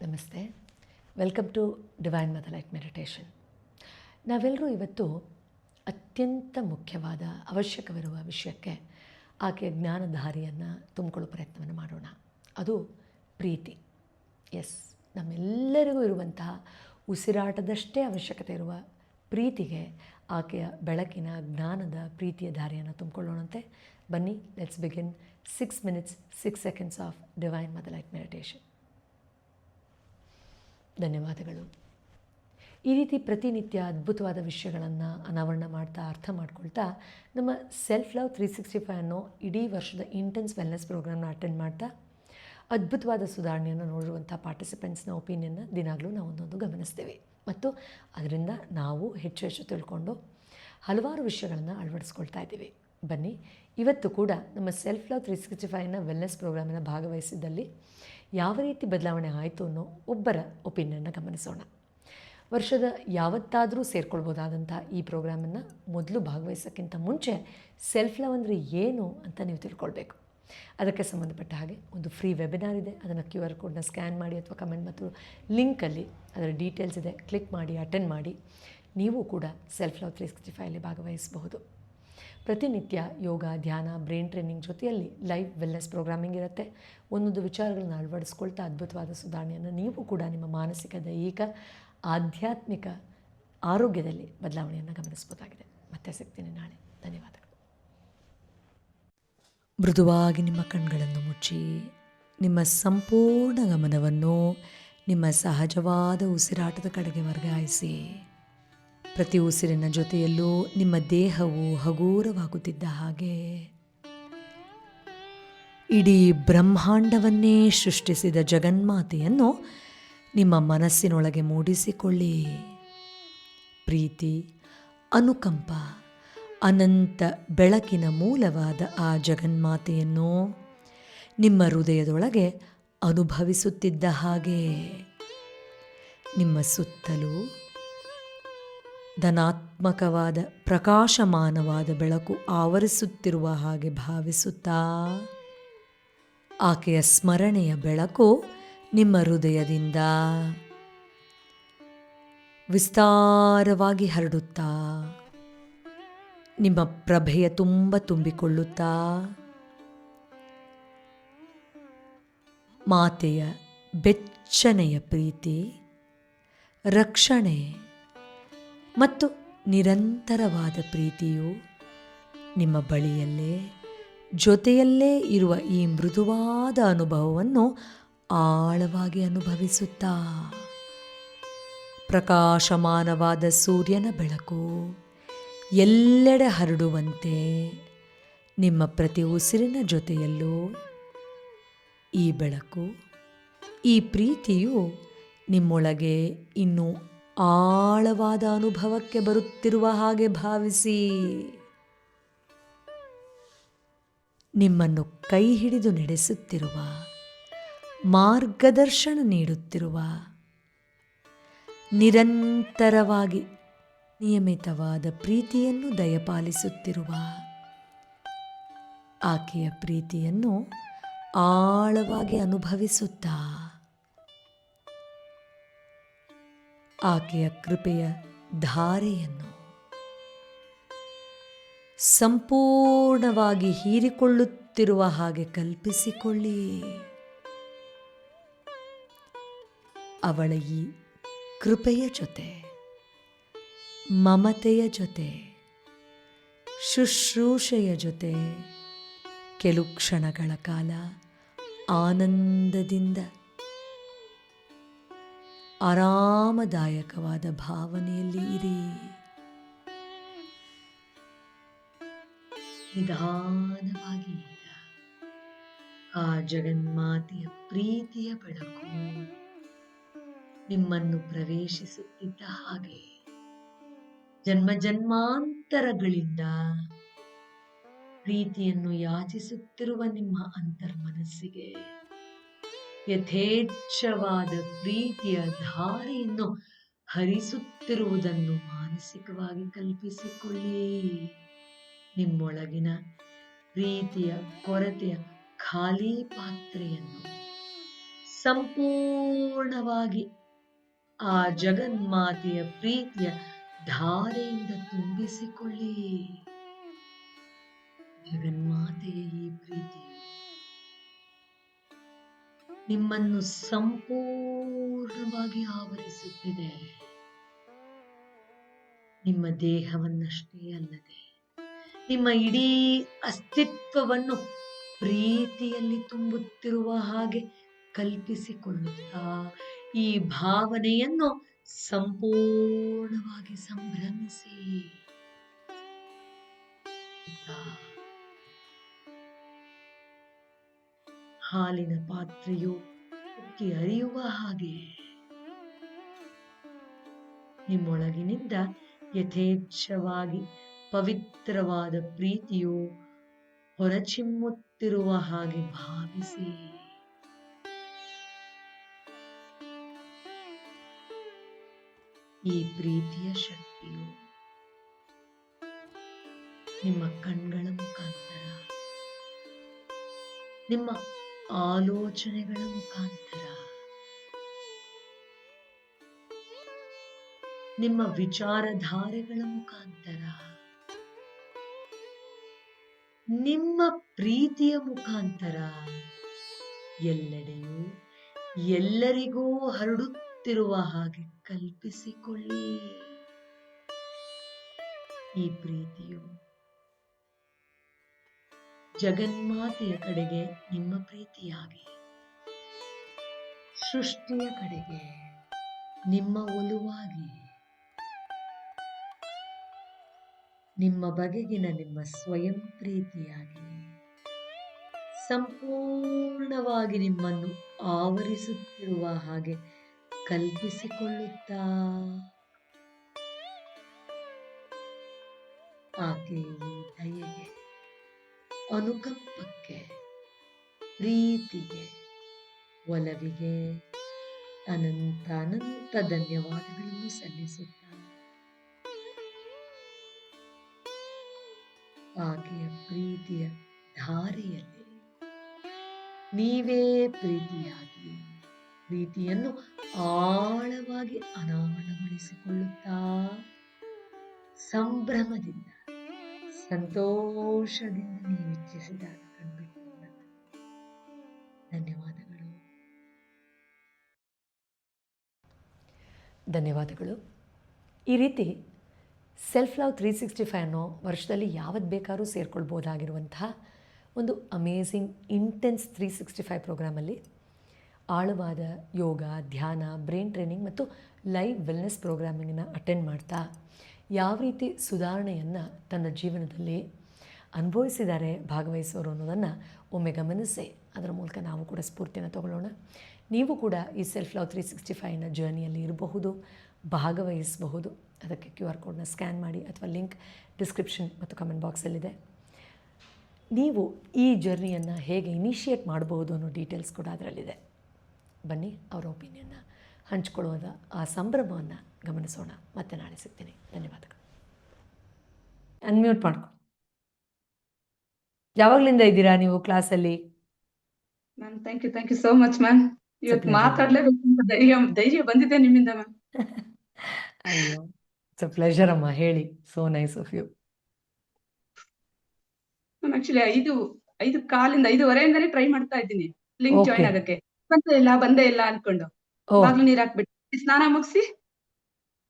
ನಮಸ್ತೆ. Welcome to divine mother light meditation. ನಾವೆಲ್ಲರೂ ಇವತ್ತು ಅತ್ಯಂತ ಮುಖ್ಯವಾದ ಅವಶ್ಯಕವಿರುವ ವಿಷಯಕ್ಕೆ ಆಕೆಯ ಜ್ಞಾನಧಾರಿಯನ್ನು ತುಂಬಿಕೊಳ್ಳೋ ಪ್ರಯತ್ನವನ್ನು ಮಾಡೋಣ. ಅದು ಪ್ರೀತಿ. ಎಸ್, ನಮ್ಮೆಲ್ಲರಿಗೂ ಇರುವಂತಹ ಉಸಿರಾಟದಷ್ಟೇ ಅವಶ್ಯಕತೆ ಇರುವ ಪ್ರೀತಿಗೆ ಆಕೆಯ ಬೆಳಕಿನ ಜ್ಞಾನದ ಪ್ರೀತಿಯ ದಾರಿಯನ್ನು ತುಂಬಿಕೊಳ್ಳೋಣಂತೆ. ಬನ್ನಿ, let's begin 6 minutes 6 seconds of divine mother light meditation. ಧನ್ಯವಾದಗಳು. ಈ ರೀತಿ ಪ್ರತಿನಿತ್ಯ ಅದ್ಭುತವಾದ ವಿಷಯಗಳನ್ನು ಅನಾವರಣ ಮಾಡ್ತಾ ಅರ್ಥ ಮಾಡ್ಕೊಳ್ತಾ ನಮ್ಮ ಸೆಲ್ಫ್ ಲವ್ 365 ಅನ್ನೋ ಇಡೀ ವರ್ಷದ ಇಂಟೆನ್ಸ್ ವೆಲ್ನೆಸ್ ಪ್ರೋಗ್ರಾಮ್ನ ಅಟೆಂಡ್ ಮಾಡ್ತಾ ಅದ್ಭುತವಾದ ಸುಧಾರಣೆಯನ್ನು ನೋಡಿರುವಂಥ ಪಾರ್ಟಿಸಿಪೆಂಟ್ಸ್ನ ಒಪಿನಿಯನ್ನ ದಿನಾಗಲೂ ನಾವು ಒಂದೊಂದು ಗಮನಿಸ್ತೇವೆ ಮತ್ತು ಅದರಿಂದ ನಾವು ಹೆಚ್ಚು ಹೆಚ್ಚು ತಿಳ್ಕೊಂಡು ಹಲವಾರು ವಿಷಯಗಳನ್ನು ಅಳವಡಿಸ್ಕೊಳ್ತಾ ಇದ್ದೀವಿ. ಬನ್ನಿ, ಇವತ್ತು ಕೂಡ ನಮ್ಮ ಸೆಲ್ಫ್ ಲವ್ 365ನ ವೆಲ್ನೆಸ್ ಪ್ರೋಗ್ರಾಮಿನ ಭಾಗವಹಿಸಿದ್ದಲ್ಲಿ ಯಾವ ರೀತಿ ಬದಲಾವಣೆ ಆಯಿತು ಅನ್ನೋ ಒಬ್ಬರ ಒಪಿನಿಯನ್ನ ಗಮನಿಸೋಣ. ವರ್ಷದ ಯಾವತ್ತಾದರೂ ಸೇರ್ಕೊಳ್ಬೋದಾದಂಥ ಈ ಪ್ರೋಗ್ರಾಮನ್ನು ಮೊದಲು ಭಾಗವಹಿಸೋಕ್ಕಿಂತ ಮುಂಚೆ ಸೆಲ್ಫ್ ಲವ್ ಅಂದರೆ ಏನು ಅಂತ ನೀವು ತಿಳ್ಕೊಳ್ಬೇಕು. ಅದಕ್ಕೆ ಸಂಬಂಧಪಟ್ಟ ಹಾಗೆ ಒಂದು ಫ್ರೀ ವೆಬಿನಾರ್ ಇದೆ. ಅದನ್ನು QR ಕೋಡ್ನ ಸ್ಕ್ಯಾನ್ ಮಾಡಿ ಅಥವಾ ಕಮೆಂಟ್ ಮತ್ತು ಲಿಂಕಲ್ಲಿ ಅದರ ಡೀಟೇಲ್ಸ್ ಇದೆ, ಕ್ಲಿಕ್ ಮಾಡಿ ಅಟೆಂಡ್ ಮಾಡಿ ನೀವು ಕೂಡ ಸೆಲ್ಫ್ ಲವ್ 365 ಭಾಗವಹಿಸಬಹುದು. ಪ್ರತಿನಿತ್ಯ ಯೋಗ, ಧ್ಯಾನ, ಬ್ರೈನ್ ಟ್ರೈನಿಂಗ್ ಜೊತೆಯಲ್ಲಿ ಲೈವ್ ವೆಲ್ನೆಸ್ ಪ್ರೋಗ್ರಾಮಿಂಗ್ ಇರುತ್ತೆ. ಒಂದೊಂದು ವಿಚಾರಗಳನ್ನು ಅಳವಡಿಸ್ಕೊಳ್ತಾ ಅದ್ಭುತವಾದ ಸುಧಾರಣೆಯನ್ನು ನೀವು ಕೂಡ ನಿಮ್ಮ ಮಾನಸಿಕ, ದೈಹಿಕ, ಆಧ್ಯಾತ್ಮಿಕ ಆರೋಗ್ಯದಲ್ಲಿ ಬದಲಾವಣೆಯನ್ನು ಗಮನಿಸ್ಬೋದಾಗಿದೆ. ಮತ್ತೆ ಸಿಗ್ತೀನಿ ನಾಳೆ. ಧನ್ಯವಾದಗಳು. ಮೃದುವಾಗಿ ನಿಮ್ಮ ಕಣ್ಗಳನ್ನು ಮುಚ್ಚಿ ನಿಮ್ಮ ಸಂಪೂರ್ಣ ಗಮನವನ್ನು ನಿಮ್ಮ ಸಹಜವಾದ ಉಸಿರಾಟದ ಕಡೆಗೆ ವರ್ಗಾಯಿಸಿ. ಪ್ರತಿ ಉಸಿರಿನ ಜೊತೆಯಲ್ಲೂ ನಿಮ್ಮ ದೇಹವು ಹಗೂರವಾಗುತ್ತಿದ್ದ ಹಾಗೆ ಇಡೀ ಬ್ರಹ್ಮಾಂಡವನ್ನೇ ಸೃಷ್ಟಿಸಿದ ಜಗನ್ಮಾತೆಯನ್ನು ನಿಮ್ಮ ಮನಸ್ಸಿನೊಳಗೆ ಮೂಡಿಸಿಕೊಳ್ಳಿ. ಪ್ರೀತಿ, ಅನುಕಂಪ, ಅನಂತ ಬೆಳಕಿನ ಮೂಲವಾದ ಆ ಜಗನ್ಮಾತೆಯನ್ನು ನಿಮ್ಮ ಹೃದಯದೊಳಗೆ ಅನುಭವಿಸುತ್ತಿದ್ದ ಹಾಗೆ ನಿಮ್ಮ ಸುತ್ತಲೂ ಧನಾತ್ಮಕವಾದ ಪ್ರಕಾಶಮಾನವಾದ ಬೆಳಕು ಆವರಿಸುತ್ತಿರುವ ಹಾಗೆ ಭಾವಿಸುತ್ತಾ ಆಕೆಯ ಸ್ಮರಣೆಯ ಬೆಳಕು ನಿಮ್ಮ ಹೃದಯದಿಂದ ವಿಸ್ತಾರವಾಗಿ ಹರಡುತ್ತಾ ನಿಮ್ಮ ಪ್ರಭೆಯ ತುಂಬ ತುಂಬಿಕೊಳ್ಳುತ್ತಾ ಮಾತೆಯ ಬೆಚ್ಚನೆಯ ಪ್ರೀತಿ, ರಕ್ಷಣೆ ಮತ್ತು ನಿರಂತರವಾದ ಪ್ರೀತಿಯು ನಿಮ್ಮ ಬಳಿಯಲ್ಲೇ ಜೊತೆಯಲ್ಲೇ ಇರುವ ಈ ಮೃದುವಾದ ಅನುಭವವನ್ನು ಆಳವಾಗಿ ಅನುಭವಿಸುತ್ತಾ ಪ್ರಕಾಶಮಾನವಾದ ಸೂರ್ಯನ ಬೆಳಕು ಎಲ್ಲೆಡೆ ಹರಡುವಂತೆ ನಿಮ್ಮ ಪ್ರತಿ ಉಸಿರಿನ ಜೊತೆಯಲ್ಲೂ ಈ ಬೆಳಕು, ಈ ಪ್ರೀತಿಯು ನಿಮ್ಮೊಳಗೆ ಇನ್ನೂ ಆಳವಾದ ಅನುಭವಕ್ಕೆ ಬರುತ್ತಿರುವ ಹಾಗೆ ಭಾವಿಸಿ. ನಿಮ್ಮನ್ನು ಕೈ ಹಿಡಿದು ನಡೆಸುತ್ತಿರುವ, ಮಾರ್ಗದರ್ಶನ ನೀಡುತ್ತಿರುವ, ನಿರಂತರವಾಗಿ ನಿಯಮಿತವಾದ ಪ್ರೀತಿಯನ್ನು ದಯಪಾಲಿಸುತ್ತಿರುವ ಆಕೆಯ ಪ್ರೀತಿಯನ್ನು ಆಳವಾಗಿ ಅನುಭವಿಸುತ್ತಾ ಆಕೆಯ ಕೃಪೆಯ ಧಾರೆಯನ್ನು ಸಂಪೂರ್ಣವಾಗಿ ಹೀರಿಕೊಳ್ಳುತ್ತಿರುವ ಹಾಗೆ ಕಲ್ಪಿಸಿಕೊಳ್ಳಿ. ಅವಳ ಈ ಕೃಪೆಯ ಜೊತೆ, ಮಮತೆಯ ಜೊತೆ, ಶುಶ್ರೂಷೆಯ ಜೊತೆ ಕೆಲವು ಕ್ಷಣಗಳ ಕಾಲ ಆನಂದದಿಂದ ಆರಾಮದಾಯಕವಾದ ಭಾವನೆಯಲ್ಲಿ ಇರಿ. ನಿಧಾನವಾಗಿ ಆ ಜಗನ್ಮಾತೆಯ ಪ್ರೀತಿಯ ಬೆಳಕು ನಿಮ್ಮನ್ನು ಪ್ರವೇಶಿಸುತ್ತಿದ್ದ ಹಾಗೆ ಜನ್ಮ ಜನ್ಮಾಂತರಗಳಿಂದ ಪ್ರೀತಿಯನ್ನು ಯಾಚಿಸುತ್ತಿರುವ ನಿಮ್ಮ ಅಂತರ್ಮನಸ್ಸಿಗೆ ಯಥೇಚ್ಛವಾದ ಪ್ರೀತಿಯ ಧಾರೆಯನ್ನು ಹರಿಸುತ್ತಿರುವುದನ್ನು ಮಾನಸಿಕವಾಗಿ ಕಲ್ಪಿಸಿಕೊಳ್ಳಿ. ನಿಮ್ಮೊಳಗಿನ ಪ್ರೀತಿಯ ಕೊರತೆಯ ಖಾಲಿ ಪಾತ್ರೆಯನ್ನು ಸಂಪೂರ್ಣವಾಗಿ ಆ ಜಗನ್ಮಾತೆಯ ಪ್ರೀತಿಯ ಧಾರೆಯಿಂದ ತುಂಬಿಸಿಕೊಳ್ಳಿ. ಜಗನ್ಮಾತೆಯ ಈ ಪ್ರೀತಿಯು ನಿಮ್ಮನ್ನು ಸಂಪೂರ್ಣವಾಗಿ ಆವರಿಸುತ್ತಿದೆ. ನಿಮ್ಮ ದೇಹವನ್ನಷ್ಟೇ ಅಲ್ಲದೆ ನಿಮ್ಮ ಇಡೀ ಅಸ್ತಿತ್ವವನ್ನು ಪ್ರೀತಿಯಲ್ಲಿ ತುಂಬುತ್ತಿರುವ ಹಾಗೆ ಕಲ್ಪಿಸಿಕೊಳ್ಳುತ್ತಾ ಈ ಭಾವನೆಯನ್ನು ಸಂಪೂರ್ಣವಾಗಿ ಸಂಭ್ರಮಿಸಿ. ಹಾಲಿನ ಪಾತ್ರೆಯು ಉಕ್ಕಿ ಹರಿಯುವ ಹಾಗೆ ನಿಮ್ಮೊಳಗಿನಿಂದ ಯಥೇಚ್ಛವಾಗಿ ಪವಿತ್ರವಾದ ಪ್ರೀತಿಯು ಹೊರಚಿಮ್ಮುತ್ತಿರುವ ಹಾಗೆ ಭಾವಿಸಿ. ಈ ಪ್ರೀತಿಯ ಶಕ್ತಿಯು ನಿಮ್ಮ ಕಣ್ಗಳ ಮುಖಾಂತರ, ನಿಮ್ಮ ಆಲೋಚನೆಗಳ ಮುಖಾಂತರ, ನಿಮ್ಮ ವಿಚಾರಧಾರೆಗಳ ಮುಖಾಂತರ, ನಿಮ್ಮ ಪ್ರೀತಿಯ ಮುಖಾಂತರ ಎಲ್ಲೆಡೆಯೂ ಎಲ್ಲರಿಗೂ ಹರಡುತ್ತಿರುವ ಹಾಗೆ ಕಲ್ಪಿಸಿಕೊಳ್ಳಿ. ಈ ಪ್ರೀತಿಯು ಜಗನ್ಮಾತೆಯ ಕಡೆಗೆ ನಿಮ್ಮ ಪ್ರೀತಿಯಾಗಿ, ಸೃಷ್ಟಿಯ ಕಡೆಗೆ ನಿಮ್ಮ ಒಲುವಾಗಿ, ನಿಮ್ಮ ಬಗೆಗಿನ ನಿಮ್ಮ ಸ್ವಯಂ ಪ್ರೀತಿಯಾಗಿ ಸಂಪೂರ್ಣವಾಗಿ ನಿಮ್ಮನ್ನು ಆವರಿಸುತ್ತಿರುವ ಹಾಗೆ ಕಲ್ಪಿಸಿಕೊಳ್ಳುತ್ತಾ ಆಕೆಯ ಈ ದಯೆಗೆ, ಅನುಕಂಪಕ್ಕೆ, ಪ್ರೀತಿಗೆ, ಒಲವಿಗೆ ಅನಂತ ಅನಂತ ಧನ್ಯವಾದಗಳನ್ನು ಸಲ್ಲಿಸುತ್ತಾ ಆಕೆಯ ಪ್ರೀತಿಯ ಧಾರೆಯಲ್ಲಿ ನೀವೇ ಪ್ರೀತಿಯಾಗಿ ಪ್ರೀತಿಯನ್ನು ಆಳವಾಗಿ ಅನಾವರಣಗೊಳಿಸಿಕೊಳ್ಳುತ್ತಾ ಸಂಭ್ರಮದಿಂದ, ಸಂತೋಷದಿಂದ ನೀವು ಇಚ್ಛಿಸಿದಾಗ ಕಂಡುಕೊಳ್ಳ. ಧನ್ಯವಾದಗಳು. ಧನ್ಯವಾದಗಳು. ಈ ರೀತಿ ಸೆಲ್ಫ್ ಲವ್ 365 ಅನ್ನೋ ವರ್ಷದಲ್ಲಿ ಯಾವತ್ತು ಬೇಕಾದ್ರೂ ಸೇರ್ಕೊಳ್ಬೋದಾಗಿರುವಂತಹ ಒಂದು ಅಮೇಝಿಂಗ್ ಇಂಟೆನ್ಸ್ 365 ಪ್ರೋಗ್ರಾಮಲ್ಲಿ ಆಳವಾದ ಯೋಗ, ಧ್ಯಾನ, ಬ್ರೈನ್ ಟ್ರೈನಿಂಗ್ ಮತ್ತು ಲೈವ್ ವೆಲ್ನೆಸ್ ಪ್ರೋಗ್ರಾಮಿಂಗನ್ನು ಅಟೆಂಡ್ ಮಾಡ್ತಾ ಯಾವ ರೀತಿ ಸುಧಾರಣೆಯನ್ನು ತನ್ನ ಜೀವನದಲ್ಲಿ ಅನುಭವಿಸಿದ್ದಾರೆ ಭಾಗವಹಿಸೋರು ಅನ್ನೋದನ್ನು ಒಮ್ಮೆ ಗಮನಿಸಿ ಅದರ ಮೂಲಕ ನಾವು ಕೂಡ ಸ್ಫೂರ್ತಿಯನ್ನು ತಗೊಳ್ಳೋಣ. ನೀವು ಕೂಡ ಈ ಸೆಲ್ಫ್ ಲವ್ 365ನ ಜರ್ನಿಯಲ್ಲಿ ಇರಬಹುದು, ಭಾಗವಹಿಸಬಹುದು. ಅದಕ್ಕೆ QR ಕೋಡ್ನ ಸ್ಕ್ಯಾನ್ ಮಾಡಿ ಅಥವಾ ಲಿಂಕ್ ಡಿಸ್ಕ್ರಿಪ್ಷನ್ ಮತ್ತು ಕಮೆಂಟ್ ಬಾಕ್ಸಲ್ಲಿದೆ. ನೀವು ಈ ಜರ್ನಿಯನ್ನು ಹೇಗೆ ಇನಿಷಿಯೇಟ್ ಮಾಡಬಹುದು ಅನ್ನೋ ಡೀಟೇಲ್ಸ್ ಕೂಡ ಅದರಲ್ಲಿದೆ. ಬನ್ನಿ ಅವರ ಒಪಿನಿಯನ್ನ ಹಂಚ್ಕೊಳ್ಳುವುದ ಆ ಸಂಭ್ರಮವನ್ನು ಗಮನಿಸೋಣ. ಮತ್ತೆ ನಾಳೆ ಸಿಗ್ತೀನಿ. ಧನ್ಯವಾದಗಳು. ಅನ್ಮ್ಯೂಟ್ ಮಾಡ್ಕೊ. ಯಾವಾಗಲಿಂದ ಇದ್ದೀರಾ ನೀವು ಕ್ಲಾಸಲ್ಲಿ? Ma'am thank you so much ma'am. ಇವತ್ತು ಮಾತಾಡ್ಲೇಬೇಕು ಧೈರ್ಯ ಬಂದಿದೆ ನಿಮ್ಮಿಂದ ಮ್ಯಾಮ್. ಅಯ್ಯೋ, ಇಟ್ಸ್ ಅ ಪ್ಲೆಜರ್ ಅಮ್ಮ. ಹೇಳಿ. So nice of you. Ma'am actually 5:15ಇಂದನೇ ಟ್ರೈ ಮಾಡ್ತಾ ಇದ್ದೀನಿ ಲಿಂಕ್ ಜಾಯಿನ್ ಆಗಕ್ಕೆ. ಬಂದೇ ಇಲ್ಲ ಅನ್ಕೊಂಡು ಬಾಗ್ಲು ನೀರ್ ಹಾಕ್ಬಿಟ್ಟು ಸ್ನಾನ ಮುಗಿಸಿ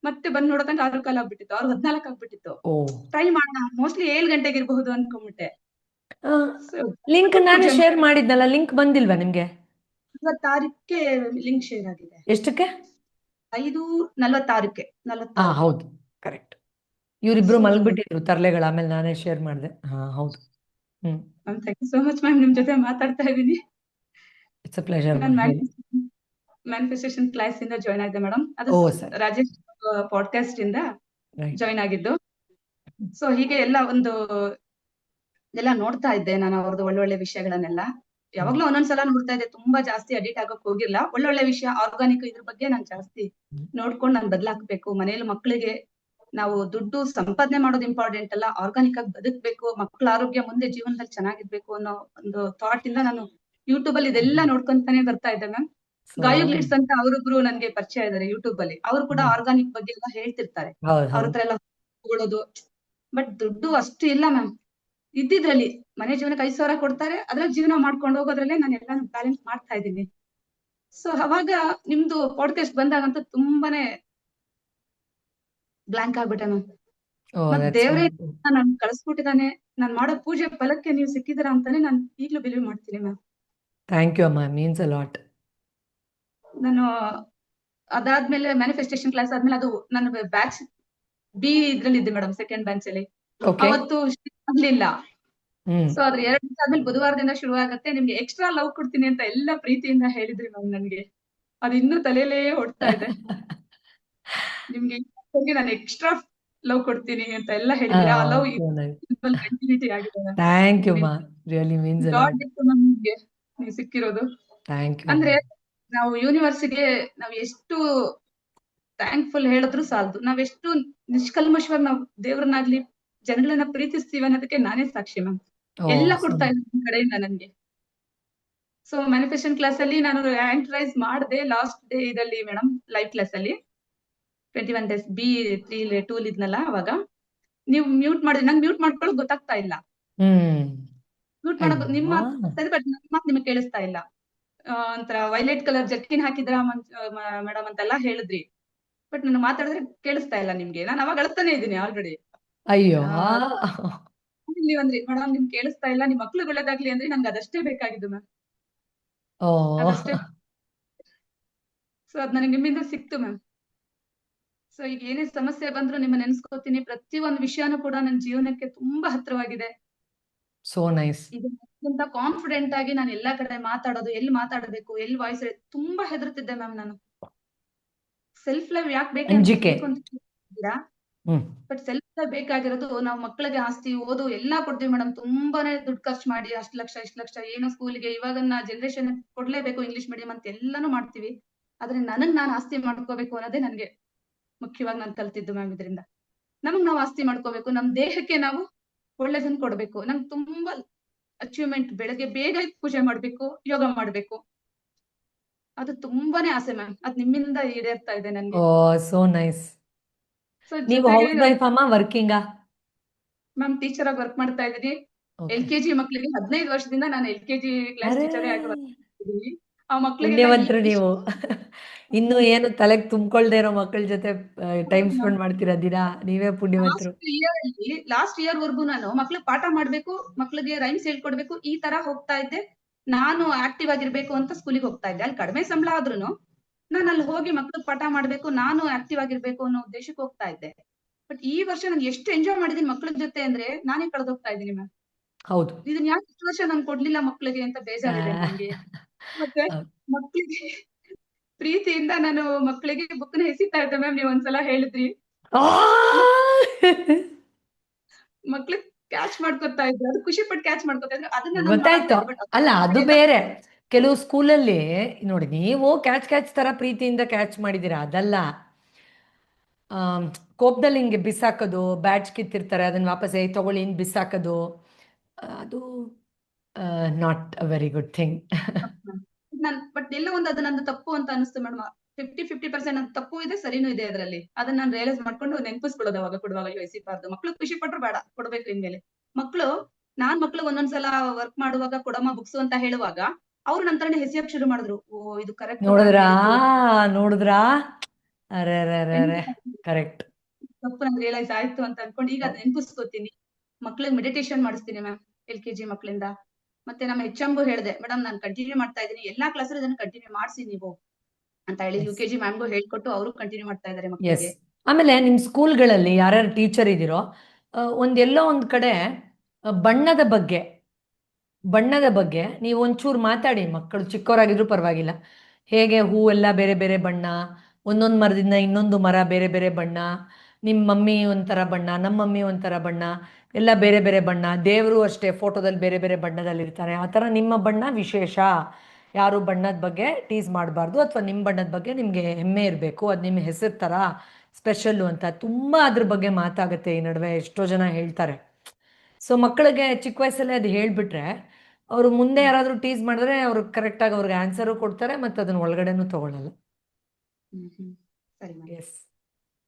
ಮತ್ತೆ ಬಂದ್ ನೋಡತಂಕ 6:15 ಆಗ್ಬಿಟ್ಟಿತ್ತು, 6:14 ಆಗ್ಬಿಟ್ಟಿತ್ತು. ಟ್ರೈ ಮಾಡೋಣ, ಮೋಸ್ಟ್ಲಿ 7 ಗಂಟೆಗೆ ಇರಬಹುದು ಅನ್ಕೊಂಡ್ಬಿಟ್ಟೆ. ಲಿಂಕ್ ನಾನು ಶೇರ್ ಮಾಡಿದ್ನಲ್ಲ, ಲಿಂಕ್ ಬಂದಿಲ್ವಾ ನಿಮ್ಗೆ? 40 ಲಿಂಕ್ ಶೇರ್ ಆಗಿದೆ. ಎಷ್ಟಕ್ಕೆ? 5:46ಕ್ಕೆ. ಹೌದು, ಕರೆಕ್ಟ್. ಇವರಿಬ್ರು ಮಲಗ್ಬಿಟ್ಟಿದ್ರು ತರ್ಲೆಗಳು, ಆಮೇಲೆ ನಾನೇ ಶೇರ್ ಮಾಡಿದೆ. ಹೌದು. Thank you so much ma'am. ನಿಮ್ ಜೊತೆ ಮಾತಾಡ್ತಾ ಇದ್ದೀನಿ. It's a pleasure. Manifestation class ಇಂದ ಜಾಯ್ನ್ ಆಗಿದೆ ಮೇಡಮ್. ಅದು ರಾಜೇಶ್ ಪಾಡ್ಕಾಸ್ಟ್ ಇಂದ ಜಾಯ್ನ್ ಆಗಿದ್ದು. ಸೊ ಹೀಗೆ ಎಲ್ಲ ನೋಡ್ತಾ ಇದ್ದೆ ನಾನು, ಅವ್ರದ್ದು ಒಳ್ಳೊಳ್ಳೆ ವಿಷಯಗಳನ್ನೆಲ್ಲ ಯಾವಾಗ್ಲೂ ಒಂದೊಂದ್ಸಲ ನೋಡ್ತಾ ಇದ್ದೆ. ತುಂಬಾ ಜಾಸ್ತಿ ಅಡಿಟ್ ಆಗಕ್ ಹೋಗಿಲ್ಲ. ಒಳ್ಳೊಳ್ಳೆ ವಿಷಯ, ಆರ್ಗಾನಿಕ್ ಇದ್ರ ಬಗ್ಗೆ ನಾನು ಜಾಸ್ತಿ ನೋಡ್ಕೊಂಡು ನಾನು ಬದಲಾಗ್ಬೇಕು. ಮನೇಲಿ ಮಕ್ಕಳಿಗೆ ನಾವು ದುಡ್ಡು ಸಂಪಾದನೆ ಮಾಡೋದು ಇಂಪಾರ್ಟೆಂಟ್ ಅಲ್ಲ, ಆರ್ಗಾನಿಕ್ ಆಗಿ ಬದುಕ್ಬೇಕು, ಮಕ್ಕಳ ಆರೋಗ್ಯ ಮುಂದೆ ಜೀವನದಲ್ಲಿ ಚೆನ್ನಾಗಿರ್ಬೇಕು ಅನ್ನೋ ಒಂದು ಥಾಟ್ ಇಂದ ನಾನು ಯೂಟ್ಯೂಬ್ ಅಲ್ಲಿ ಇದೆಲ್ಲ ನೋಡ್ಕೊಂತಾನೆ ಬರ್ತಾ ಇದ್ದೆ ಮ್ಯಾಮ್. ಸೊ ಗಾಯು ಗ್ಲಿಟ್ಸ್ ಅಂತ ಅವರೊಬ್ರು ನನ್ಗೆ ಪರಿಚಯ ಇದಾರೆ ಯೂಟ್ಯೂಬ್ ಅಲ್ಲಿ. ಅವರು ಕೂಡ ಹ್ಮ್ ಆರ್ಗಾನಿಕ್ ಬಗ್ಗೆ ಎಲ್ಲ ಹೇಳ್ತಿರ್ತಾರೆ. ಹೌದು ಅವ್ರ ಹೌದು ಹತ್ರ ಎಲ್ಲ ತಗೊಳ್ಳೋದು. ಬಟ್ ದುಡ್ಡು ಅಷ್ಟು ಇಲ್ಲ ಮ್ಯಾಮ್. ಇದ್ದಿದ್ರಲ್ಲಿ ಮನೆ ಜೀವನಕ್ಕೆ 5,000 ಕೊಡ್ತಾರೆ, ಅದ್ರಲ್ಲಿ ಜೀವನ ಮಾಡ್ಕೊಂಡು ಹೋಗೋದ್ರಲ್ಲೇ ನಾನು ಎಲ್ಲಾನು ಬ್ಯಾಲೆನ್ಸ್ ಮಾಡ್ತಾ ಇದ್ದೀನಿ. ಸೊ ಅವಾಗ ನಿಮ್ದು ಪಾಡ್ಕಾಸ್ಟ್ ಬಂದಾಗಂತೂ ತುಂಬಾನೇ ಬ್ಲಾಂಕ್ ಆಗ್ಬಿಟ್ಟೆ ಮ್ಯಾಮ್. ಓ ಮತ್ ದಟ್ಸ್ ದೇವ್ರೇ ವಂಡರ್ಫುಲ್. ನನ್ ಕಳ್ಸ್ಬಿಟ್ಟಿದಾನೆ, ನಾನ್ ಮಾಡೋ ಪೂಜೆ ಫಲಕ್ಕೆ ನೀವು ಸಿಕ್ಕಿದಿರಾ ಅಂತಾನೆ ನಾನು ಈಗ್ಲೂ ಬಿಲೀವ್ ಮಾಡ್ತೀನಿ ಮ್ಯಾಮ್. ಥ್ಯಾಂಕ್ ಯು ಅಮ್ಮ, ಮೀನ್ಸ್ ಅ ಲಾಟ್. ನಾನು ಅದಾದ್ಮೇಲೆ ಮ್ಯಾನಿಫೆಸ್ಟೇಷನ್ ಕ್ಲಾಸ್ ಆದ್ಮೇಲೆ ಅದು ನನ್ನ ಬ್ಯಾಚ್ ಬಿ ಇದ್ರಲ್ಲಿ ಇದ್ದೆ ಮೇಡಮ್, ಸೆಕೆಂಡ್ ಬ್ಯಾಚ್ ಅಲ್ಲಿ. ಓಕೆ. ಅವತ್ತು ಆಗ್ಲಿಲ್ಲ. ಹ್ಮ್ ಸೊ ಅದ್ರ 2 ದಿವಸ ಆದ್ಮೇಲೆ ಬುಧವಾರದಿಂದ ಶುರು ಆಗತ್ತೆ, ನಿಮ್ಗೆ ಎಕ್ಸ್ಟ್ರಾ ಲವ್ ಕೊಡ್ತೀನಿ ಅಂತ ಎಲ್ಲ ಪ್ರೀತಿಯಿಂದ ಹೇಳಿದ್ರಿ ಮ್ಯಾಮ್ ನನ್ಗೆ. ಅದು ಇನ್ನೂ ತಲೆಯಲ್ಲೇ ಓಡ್ತಾ ಇದೆ. ನಿಮ್ಗೆ ಹೋಗಿ ನಾನು ಎಕ್ಸ್ಟ್ರಾ ಲವ್ ಕೊಡ್ತೀನಿ ಅಂತ ಎಲ್ಲ ಹೇಳಿದ್ರಿ. ಆ ಲವ್ ಸೊ ನೈಸ್. ಕಂಟಿನ್ಯೂಟಿ ಆಗಿದೆ ಮ್ಯಾಮ್. ಥ್ಯಾಂಕ್ ಯು ಅಮ್ಮ, ರಿಯಲಿ ಮೀನ್ಸ್ ಅ ಗಾಡ್ ಲಾಟ್. ಗಿಫ್ಟ್ ನಮ್ಗೆ ನೀವು ಸಿಕ್ಕಿರೋದು. ಥ್ಯಾಂಕ್ ಯು ಅಮ್ಮ. ಅಂದ್ರೆ ನಾವು ಯೂನಿವರ್ಸಿಗೆ ನಾವು ಎಷ್ಟು ಥ್ಯಾಂಕ್ಫುಲ್ ಹೇಳಿದ್ರು ಸಾಲದು. ನಾವೆಷ್ಟು ನಿಷ್ಕಲ್ಮಶವಾಗಿ ನಾವು ದೇವ್ರನ್ನಾಗ್ಲಿ ಜನಗಳನ್ನ ಪ್ರೀತಿಸ್ತೀವಿ ಅನ್ನೋದಕ್ಕೆ ನಾನೇ ಸಾಕ್ಷಿ ಮ್ಯಾಮ್. ಓ ಎಲ್ಲ ಸೊ ಕೊಡ್ತಾ ಇದ್ದೀನಿ ನಿಮ್ ಕಡೆಯಿಂದ ನನ್ಗೆ. ಸೊ ಮ್ಯಾನಿಫೆಸ್ಟೇಷನ್ ಕ್ಲಾಸ್ ಅಲ್ಲಿ ನಾನು ಹ್ಯಾಂಡ್ ರೈಸ್ ಮಾಡಿದೆ ಲಾಸ್ಟ್ ಡೇ ಇದಲ್ಲಿ ಮೇಡಮ್, ಲೈವ್ ಕ್ಲಾಸ್ ಅಲ್ಲಿ 21 days B3 2 ಇದ್ನಲ್ಲ ಅವಾಗ. ನೀವು ಮ್ಯೂಟ್ ಮಾಡಿದ್ರೆ ನಂಗೆ ಮ್ಯೂಟ್ ಮಾಡ್ಕೊಳ್ಳೋದು ಗೊತ್ತಾಗ್ತಾ ಇಲ್ಲ. ಹ್ಮ್ ಮ್ಯೂಟ್ ಮಾಡೋದು ನಿಮ್ಮ ಅಯ್ಯೋ. ಮಾತು ಬಟ್ ನನ್ನ ಮಾತು ನಿಮಗೆ ಕೇಳಿಸ್ತಾ ಇಲ್ಲ. ಒಂಥರ ವೈಲೆಟ್ ಕಲರ್ ಜರ್ಕಿನ್ ಹಾಕಿದ್ರ ಮೇಡಮ್ ಅಂತೆಲ್ಲ ಹೇಳಿದ್ರಿ. ಬಟ್ ನಾನು ಮಾತಾಡಿದ್ರೆ ಕೇಳಿಸ್ತಾ ಇಲ್ಲ ನಿಮ್ಗೆ. ನಾನು ಅವಾಗ ಅಳ್ತಾನೆ ಇದ್ದೀನಿ ಆಲ್ರೆಡಿ. ಅಯ್ಯೋ. ನೀವಂದ್ರಿ ಮೇಡಮ್ ನಿಮ್ಗೆ ಕೇಳಿಸ್ತಾ ಇಲ್ಲ, ನಿಮ್ ಮಕ್ಳು ಒಳ್ಳೇದಾಗ್ಲಿ ಅಂದ್ರೆ ನಂಗೆ ಅದಷ್ಟೇ ಬೇಕಾಗಿದ್ದು ಮ್ಯಾಮ್, ಓ ಅದಷ್ಟೇ. ಸೊ ಅದ್ ನನಗೆ ನಿಮ್ಮಿಂದ ಸಿಕ್ತು ಮ್ಯಾಮ್. ಸೊ ಈಗ ಏನೇ ಸಮಸ್ಯೆ ಬಂದ್ರು ನಿಮ್ಮ ನೆನ್ಸ್ಕೋತೀನಿ. ಪ್ರತಿಯೊಂದು ವಿಷಯನೂ ಕೂಡ ನನ್ನ ಜೀವನಕ್ಕೆ ತುಂಬಾ ಹತ್ರವಾಗಿದೆ. So nice. ಇದಕ್ಕಿಂತ ಕಾನ್ಫಿಡೆಂಟ್ ಆಗಿ ನಾನು ಎಲ್ಲಾ ಕಡೆ ಮಾತಾಡೋದು, ಎಲ್ಲಿ ಮಾತಾಡಬೇಕು, ಎಲ್ಲಿ ವಾಯ್ಸ್ ತುಂಬಾ ಹೆದರ್ತಿದ್ದೆ ಮ್ಯಾಮ್ ನಾನು. ಸೆಲ್ಫ್ ಲವ್ ಯಾಕೆ ಅಂಜಿಕೆ. ಬೇಕು ಅಂತ ಕೇಳ್ತಿದ್ದೀರಾ? ಹ್ಮ್ ಬಟ್ ಸೆಲ್ಫ್ ಲವ್ ಬೇಕಾಗಿರೋದು ನಾವು ಮಕ್ಕಳಿಗೆ ಆಸ್ತಿ ಓದು ಎಲ್ಲಾ ಕೊಡ್ತೀವಿ ಮೇಡಮ್. ತುಂಬಾನೇ ದುಡ್ಡು ಖರ್ಚು ಮಾಡಿ ಅಷ್ಟ್ ಲಕ್ಷ ಇಷ್ಟ್ ಲಕ್ಷ ಏನೋ ಸ್ಕೂಲ್ಗೆ ಇವಾಗಿನ ಜನರೇಷನ್ ಕೊಡ್ಲೇಬೇಕು ಇಂಗ್ಲಿಷ್ ಮೀಡಿಯಂ ಅಂತ ಎಲ್ಲಾನು ಮಾಡ್ತೀವಿ. ಆದ್ರೆ ನನಗ್ ನಾನು ಆಸ್ತಿ ಮಾಡ್ಕೋಬೇಕು ಅನ್ನೋದೇ ನನ್ಗೆ ಮುಖ್ಯವಾಗಿ ನಾನು ಕಲ್ತಿದ್ದು ಮ್ಯಾಮ್. ಇದರಿಂದ ನಮಗ್ ನಾವು ಆಸ್ತಿ ಮಾಡ್ಕೋಬೇಕು, ನಮ್ ದೇಹಕ್ಕೆ ನಾವು ಒಳ್ಳೇದನ್ನ ಕೊಡ್ಬೇಕು. ನಂಗೆ ತುಂಬಾ ಅಚೀವ್ಮೆಂಟ್, ಬೆಳಗ್ಗೆ ಬೇಗ ಎದ್ದು ಪೂಜೆ ಮಾಡ್ಬೇಕು, ಯೋಗ ಮಾಡ್ಬೇಕು, ಅದು ತುಂಬಾನೇ ಆಸೆ ಮ್ಯಾಮ್. ಅದ್ ನಿಮ್ಮಿಂದ ಈಡೇರ್ತಾ ಇದೆ ನನ್ಗೆ. Oh so nice. ಸೊ ನೀವು ಜೊತೆಗೆ ಹೌಸ್ ವೈಫ್ ಅಮ್ಮ, ವರ್ಕಿಂಗಾ? ಮ್ಯಾಮ್ ಟೀಚರ್ ಆಗಿ ವರ್ಕ್ ಮಾಡ್ತಾ ಇದ್ದೀನಿ. ಓಕೆ. LKG ಮಕ್ಳಿಗೆ 15 ವರ್ಷದಿಂದ ನಾನು LKG ಕ್ಲಾಸ್ ಅರೇ ಟೀಚರೇ ಆಗಿ ವರ್ಕ್ ಮಾಡ್ತಿದ್ದೀನಿ. ಆ ಮಕ್ಳಿಗೆಲ್ಲ ಪುಣ್ಯವಂತರು ನೀವು. ಇನ್ನು ಏನು ತಲೆಗೆ ತುಂಬಿಕೊಳ್ದೇ ಇರೋ ಮಕ್ಕಳ ಜೊತೆ ಟೈಮ್ ಸ್ಪೆಂಡ್ ಮಾಡ್ತೀರಾ ದಿನ, ನೀವೇ ಪುಣ್ಯವಂತರು. ಲಾಸ್ಟ್ ಇಯರ್ ವರ್ಗು ನಾನು ಮಕ್ಳಿಗೆ ಪಾಠ ಮಾಡ್ಬೇಕು, ಮಕ್ಳಿಗೆ ರೈಮ್ಸ್ ಹೇಳ್ಕೊಡ್ಬೇಕು, ಈ ತರ ಹೋಗ್ತಾ ಇದ್ದೆ. ನಾನು ಆಕ್ಟಿವ್ ಆಗಿರ್ಬೇಕು ಅಂತ ಸ್ಕೂಲಿಗೆ ಹೋಗ್ತಾ ಇದ್ದೆ. ಅಲ್ಲಿ ಕಡಿಮೆ ಸಂಬಳ ಆದ್ರೂನು ನಾನು ಅಲ್ಲಿ ಹೋಗಿ ಮಕ್ಳಿಗೆ ಪಾಠ ಮಾಡ್ಬೇಕು, ನಾನು ಆಕ್ಟಿವ್ ಆಗಿರ್ಬೇಕು ಅನ್ನೋ ಉದ್ದೇಶಕ್ಕೆ ಹೋಗ್ತಾ ಇದ್ದೆ. ಬಟ್ ಈ ವರ್ಷ ನಾನು ಎಷ್ಟು ಎಂಜಾಯ್ ಮಾಡಿದೀನಿ ಮಕ್ಳ ಜೊತೆ ಅಂದ್ರೆ ನಾನೇ ಕಳೆದೋಗ್ತಾ ಇದ್ದೀನಿ ಮ್ಯಾಮ್. ಹೌದು. ಇದನ್ನ ಯಾಕೆ ಇಷ್ಟು ವರ್ಷ ನಾನು ಕೊಡ್ಲಿಲ್ಲ ಮಕ್ಳಿಗೆ ಅಂತ ಬೇಜಾರಿದೆ ನನ್ಗೆ. ಮತ್ತೆ ಹೌದು. ಮಕ್ಳಿಗೆ ಪ್ರೀತಿಯಿಂದ ನಾನು ಮಕ್ಳಿಗೆ ಬುಕ್ನ ಎಸಿತಾ ಇದ್ದೆ ಮ್ಯಾಮ್. ನೀವು ಒಂದ್ಸಲ ಹೇಳಿದ್ರಿ ಆ! ಮಕ್ಳಿಗೆ ಕ್ಯಾಚ್ ಮಾಡ್ಕೊತಾ ಇದ್ರು, ಅದು ಖುಷಿ ಪಟ್ಟು ಕ್ಯಾಚ್ ಮಾಡ್ಕೊತಾ ಇದ್ರು. ಅದನ್ನ ನಾನು ಮಾಡ್ತಾ ಗೊತ್ತಾಯ್ತು. ಇದ್ದೆ. ಬಟ್ ಅಲ್ಲ ಅದು ಬೇರೆ. ಕೆಲವು ಸ್ಕೂಲಲ್ಲಿ ನೋಡಿ, ನೀವು ಕ್ಯಾಚ್ ತರ ಪ್ರೀತಿಯಿಂದ ಕ್ಯಾಚ್ ಮಾಡಿದ್ದೀರಾ, ಅದಲ್ಲ. ಆಮ್, ಕೋಪದಲ್ಲಿ ಹಿಂಗೆ ಬಿಸಾಕೋದು, ಬ್ಯಾಡ್ಜ್ ಕಿತ್ತಿರ್ತಾರೆ ಅದನ್ನ ವಾಪಸ್ ತಗೊಳ್ಳಿ ಹಿಂಗೆ ಬಿಸಾಕೋದು, ಅದು not a very good thing. Non but ಎಲ್ಲ ಒಂದು ಅದು ನಂದು ತಪ್ಪು ಅಂತ ಅನಿಸ್ತು ಮೇಡಮ್. 50% ನಂದು ತಪ್ಪು ಇದೆ, ಸರಿನೂ ಇದೆ ಅದರಲ್ಲಿ. ಅದನ್ನ ನಾನು ರಿಯಲೈಸ್ ಮಾಡ್ಕೊಂಡು ನೆನ್ಪಿಸ್ಕೊಳ್ಳೋದು ಅವಾಗ ಕೊಡುವಾಗ. ಅಯ್ಯೋ ಎಸಿಬಾರ್ದು, ಮಕ್ಳು ಖುಷಿ ಪಟ್ರು ಬೇಡ, ಕೊಡ್ಬೇಕು ಇನ್ಮೇಲೆ. ಮಕ್ಳು ನಾನ್ ಮಕ್ಳಿಗೆ ಒಂದೊಂದ್ಸಲ ವರ್ಕ್ ಮಾಡುವಾಗ ಕೊಡಮ್ಮ ಬುಕ್ಸ್ ಅಂತ ಹೇಳುವಾಗ ಅವ್ರು ನಂತರನೇ ಹೆಸಿಯಕ್ ಶುರು ಮಾಡಿದ್ರು. ಓ ಇದು ಕರೆಕ್ಟ್ ನೋಡಿದ್ರಾ? ನೋಡಿದ್ರಾ? ಅರೆ ಅರೆ ಅರೆ ಅರೆ, ಕರೆಕ್ಟ್. ತಪ್ಪು ನಂಗೆ ರಿಯಲೈಸ್ ಆಯ್ತು ಅಂತ ಅನ್ಕೊಂಡು ಈಗ ಅದ್ ನೆನ್ಪಿಸ್ಕೋತೀನಿ. ಮಕ್ಳಿಗೆ ಮೆಡಿಟೇಷನ್ ಮಾಡಿಸ್ತೀನಿ ಮ್ಯಾಮ್ LKG ಮಕ್ಳಿಂದ. ಮತ್ತೆ ನಮ್ಮ HMಗೂ ಹೇಳಿದೆ, ಮೇಡಮ್ ನಾನು ಕಂಟಿನ್ಯೂ ಮಾಡ್ತಾ ಇದ್ದೀನಿ, ಎಲ್ಲಾ ಕ್ಲಾಸ್ ಇದನ್ನ ಕಂಟಿನ್ಯೂ ಮಾಡಿಸಿ ನೀವು ಅಂತ ಹೇಳಿ. UKG ಮ್ಯಾಮ್ಗೂ ಹೇಳ್ಕೊಟ್ಟು ಅವರು ಕಂಟಿನ್ಯೂ ಮಾಡ್ತಾ ಇದ್ದಾರೆ ಎಸ್. ಮಕ್ಕಳಿಗೆ. ಆಮೇಲೆ ನಿಮ್ಮ ಸ್ಕೂಲ್ಗಳಲ್ಲಿ ಯಾರ್ಯಾರು ಟೀಚರ್ ಇದ್ದೀರೋ, ಒಂದೆಲ್ಲೋ ಒಂದು ಕಡೆ ಬಣ್ಣದ ಬಗ್ಗೆ ನೀವು ಒಂಚೂರು ಮಾತಾಡಿ. ಮಕ್ಕಳು ಚಿಕ್ಕವರಾಗಿದ್ರು ಪರವಾಗಿಲ್ಲ. ಹೇಗೆ ಹೂವೆಲ್ಲ ಬೇರೆ ಬೇರೆ ಬಣ್ಣ, ಒಂದೊಂದು ಮರದಿಂದ ಇನ್ನೊಂದು ಮರ ಬೇರೆ ಬೇರೆ ಬಣ್ಣ, ನಿಮ್ಮ ಮಮ್ಮಿ ಒಂಥರ ಬಣ್ಣ, ನಮ್ಮ ಮಮ್ಮಿ ಒಂಥರ ಬಣ್ಣ, ಎಲ್ಲ ಬೇರೆ ಬೇರೆ ಬಣ್ಣ. ದೇವರು ಅಷ್ಟೇ ಫೋಟೋದಲ್ಲಿ ಬೇರೆ ಬೇರೆ ಬಣ್ಣದಲ್ಲಿರ್ತಾರೆ. ಆ ಥರ ನಿಮ್ಮ ಬಣ್ಣ ವಿಶೇಷ. ಯಾರು ಬಣ್ಣದ ಬಗ್ಗೆ ಟೀಸ್ ಮಾಡಬಾರ್ದು, ಅಥವಾ ನಿಮ್ಮ ಬಣ್ಣದ ಬಗ್ಗೆ ನಿಮಗೆ ಹೆಮ್ಮೆ ಇರಬೇಕು, ಅದು ನಿಮ್ಮ ಹೆಸರು ಥರ ಸ್ಪೆಷಲ್ಲು ಅಂತ ತುಂಬ ಅದ್ರ ಬಗ್ಗೆ ಮಾತಾಗುತ್ತೆ ಈ ನಡುವೆ. ಎಷ್ಟೋ ಜನ ಹೇಳ್ತಾರೆ. ಸೊ ಮಕ್ಕಳಿಗೆ ಚಿಕ್ಕ ವಯಸ್ಸಲ್ಲೇ ಅದು ಹೇಳಿಬಿಟ್ರೆ ಅವರು ಮುಂದೆ ಯಾರಾದರೂ ಟೀಸ್ ಮಾಡಿದ್ರೆ ಅವ್ರು ಕರೆಕ್ಟಾಗಿ ಅವ್ರಿಗೆ ಆನ್ಸರು ಕೊಡ್ತಾರೆ ಮತ್ತು ಅದನ್ನ ಒಳಗಡೆನೂ ತಗೊಳ್ಳಲ್ಲ. ಸರಿ ಮ್ಯಾಮ್. ಎಸ್,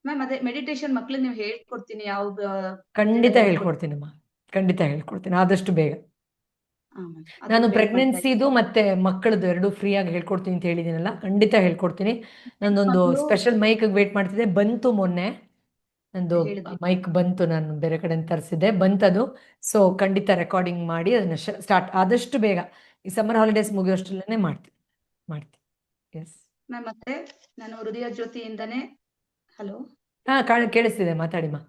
ಮ್ಯಾಮ್ ಅದೇ ಮೆಡಿಟೇಷನ್ ಮಕ್ಳಿಗೆ ನೀವು ಹೇಳ್ಕೊಡ್ತೀನಿ ಯಾವ ಖಂಡಿತ ಹೇಳ್ಕೊಡ್ತೀನಮ್ಮ, ಖಂಡಿತ ಹೇಳ್ಕೊಡ್ತೀನಿ ಆದಷ್ಟು ಬೇಗ. ಅದು ನಾನು ವೇಟ್ ಮಾಡ್ತಾ ಪ್ರೆಗ್ನೆನ್ಸಿದು ಮತ್ತೆ ಮಕ್ಕಳದು ಎರಡೂ ಫ್ರೀಯಾಗಿ ಹೇಳ್ಕೊಡ್ತೀನಿ ಅಂತ ಹೇಳಿದ್ದೀನಲ್ಲ, ಖಂಡಿತ ಹೇಳ್ಕೊಡ್ತೀನಿ. ನಂದೊಂದು ಮಕ್ಳು ಸ್ಪೆಷಲ್ ಮೈಕ್ಗೆ ವೇಟ್ ಮಾಡ್ತಿದ್ದೆ, ಬಂತು ಮೊನ್ನೆ ನಂದು ಹೇಳಿದ್ವಿ. ಮೈಕ್ ಬಂತು, ನಾನು ಬೇರೆ ಕಡೆ ತರಿಸಿದ್ದೆ, ಬಂತದು. ಸೊ ಖಂಡಿತ ರೆಕಾರ್ಡಿಂಗ್ ಮಾಡಿ ಅದನ್ನ ಸ್ಟಾರ್ಟ್ ಆದಷ್ಟು ಬೇಗ ಈ ಸಮ್ಮರ್ ಹಾಲಿಡೇಸ್ ಮುಗಿಯೋಷ್ಟರಲ್ಲೇ ಮಾಡ್ತೀನಿ. ಎಸ್ ಮ್ಯಾಮ್ ಮತ್ತೆ ನಾನು ಹೃದಯ ಜ್ಯೋತಿಯಿಂದನೇ ಹಲೋ ಹಾಂ, ಕೇಳಿಸ್ತಿದೆ, ಮಾತಾಡಿಮ್ಮ.